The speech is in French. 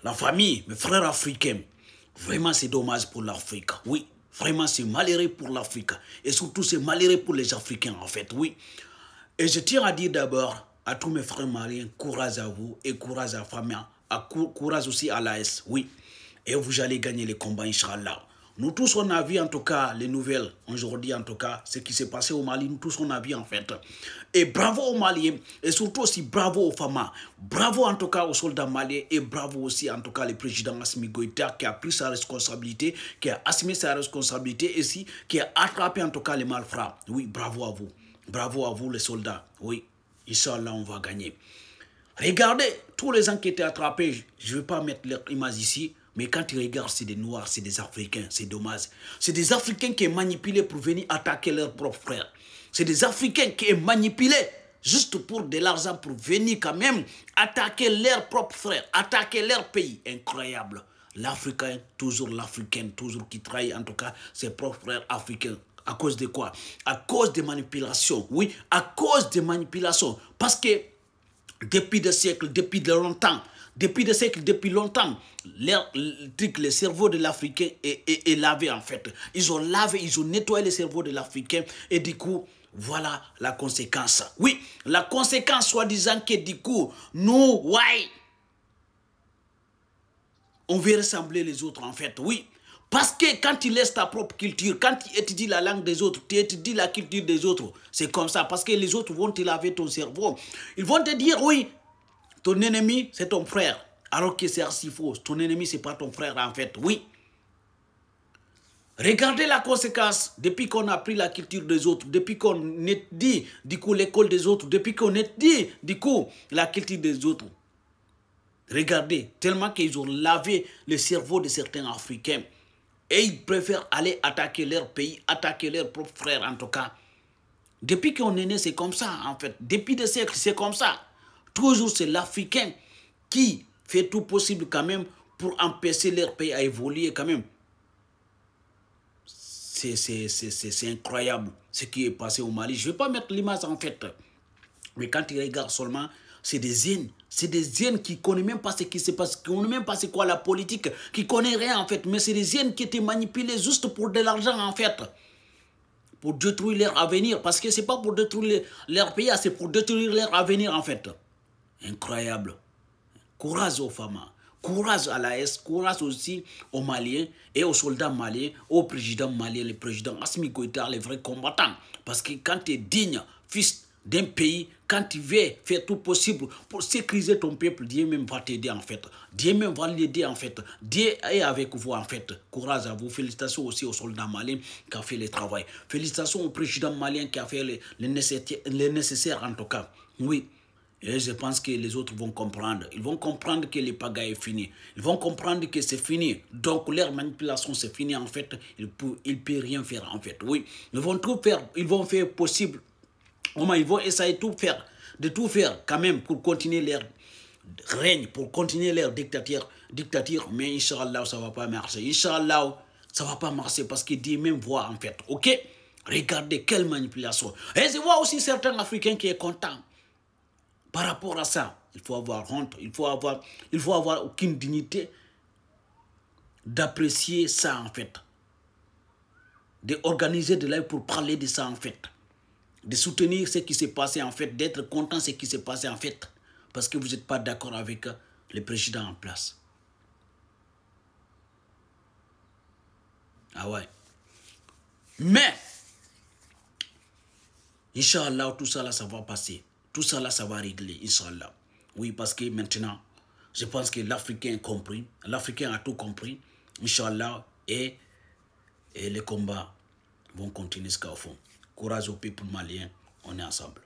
la famille, mes frères africains, vraiment c'est dommage pour l'Afrique, oui. Vraiment c'est malheureux pour l'Afrique. Et surtout c'est malheureux pour les Africains en fait, oui. Et je tiens à dire d'abord à tous mes frères maliens, courage à vous et courage à la famille, courage aussi à l'AS, oui. Et vous allez gagner les combats, Inch'Allah. Nous tous, on a vu en tout cas les nouvelles, aujourd'hui en tout cas, ce qui s'est passé au Mali, nous tous, on a vu en fait. Et bravo aux Maliens, et surtout aussi bravo aux femmes, bravo en tout cas aux soldats maliens, et bravo aussi en tout cas le président Assimi Goïta qui a pris sa responsabilité, qui a assumé sa responsabilité, et qui a attrapé en tout cas les malfrats. Oui, bravo à vous les soldats, oui, Inch'Allah, on va gagner. Regardez, tous les gens qui étaient attrapés, je ne vais pas mettre leur image ici, mais quand tu regardes, c'est des Noirs, c'est des Africains, c'est dommage. C'est des Africains qui sont manipulés pour venir attaquer leurs propres frères. C'est des Africains qui sont manipulés juste pour de l'argent, pour venir quand même attaquer leurs propres frères, attaquer leur pays. Incroyable. L'Africain, toujours l'Africain, toujours qui trahit en tout cas ses propres frères africains. À cause de quoi? À cause des manipulations. Oui, à cause des manipulations. Parce que depuis des siècles, depuis longtemps, le cerveau de l'Africain est lavé en fait. Ils ont nettoyé le cerveau de l'Africain et du coup, voilà la conséquence. Oui, la conséquence soi-disant que du coup, nous, ouais, on veut ressembler les autres en fait, oui. Parce que quand tu laisses ta propre culture, quand tu étudies la langue des autres, tu étudies la culture des autres, c'est comme ça. Parce que les autres vont te laver ton cerveau. Ils vont te dire, oui, ton ennemi, c'est ton frère. Alors que c'est archi faux. Ton ennemi, ce n'est pas ton frère, en fait. Oui. Regardez la conséquence. Depuis qu'on a pris la culture des autres, depuis qu'on dit, du coup, l'école des autres, depuis qu'on dit, du coup, la culture des autres. Regardez, tellement qu'ils ont lavé le cerveau de certains Africains. Et ils préfèrent aller attaquer leur pays, attaquer leurs propres frères, en tout cas. Depuis qu'on est né, c'est comme ça, en fait. Depuis des siècles, c'est comme ça. Toujours, c'est l'Africain qui fait tout possible quand même pour empêcher leur pays à évoluer quand même. C'est incroyable ce qui est passé au Mali. Je ne vais pas mettre l'image en fait. Mais quand tu regardes seulement, c'est des haines. C'est des haines qui ne connaissent même pas ce qui se passe, qui ne connaissent même pas c'est quoi la politique, qui ne connaissent rien en fait. Mais c'est des haines qui étaient manipulées juste pour de l'argent en fait. Pour détruire leur avenir. Parce que ce n'est pas pour détruire leur pays, c'est pour détruire leur avenir en fait. Incroyable. Courage aux femmes, courage à l'AS, courage aussi aux Maliens et aux soldats maliens, au président malien, le président Assimi Goïta, les vrais combattants. Parce que quand tu es digne, fils d'un pays, quand tu veux faire tout possible pour sécuriser ton peuple, Dieu même va t'aider en fait. Dieu même va l'aider en fait. Dieu est avec vous en fait. Courage à vous. Félicitations aussi aux soldats maliens qui ont fait le travail. Félicitations au président malien qui a fait le nécessaire en tout cas. Oui. Et je pense que les autres vont comprendre. Ils vont comprendre que le pagaille est fini. Ils vont comprendre que c'est fini. Donc leur manipulation c'est fini en fait. Ils ne peuvent rien faire en fait. Oui, ils vont tout faire. Ils vont faire possible. Ils vont essayer de tout faire quand même pour continuer leur règne, pour continuer leur dictature. Mais Inch'Allah, ça ne va pas marcher. Inch'Allah, ça ne va pas marcher parce que Dieu même voit en fait. Ok? Regardez quelle manipulation. Et je vois aussi certains Africains qui sont contents. Par rapport à ça, il faut avoir honte, il faut avoir aucune dignité d'apprécier ça en fait. D'organiser de l'aide pour parler de ça en fait. De soutenir ce qui s'est passé en fait, d'être content de ce qui s'est passé en fait. Parce que vous n'êtes pas d'accord avec le président en place. Ah ouais. Mais, Inch'Allah, tout ça là, ça va passer. Tout ça là, ça va régler, Inch'Allah. Oui, parce que maintenant, je pense que l'Africain a compris. L'Africain a tout compris, Inch'Allah. Et les combats vont continuer jusqu'au fond. Courage au peuple malien, on est ensemble.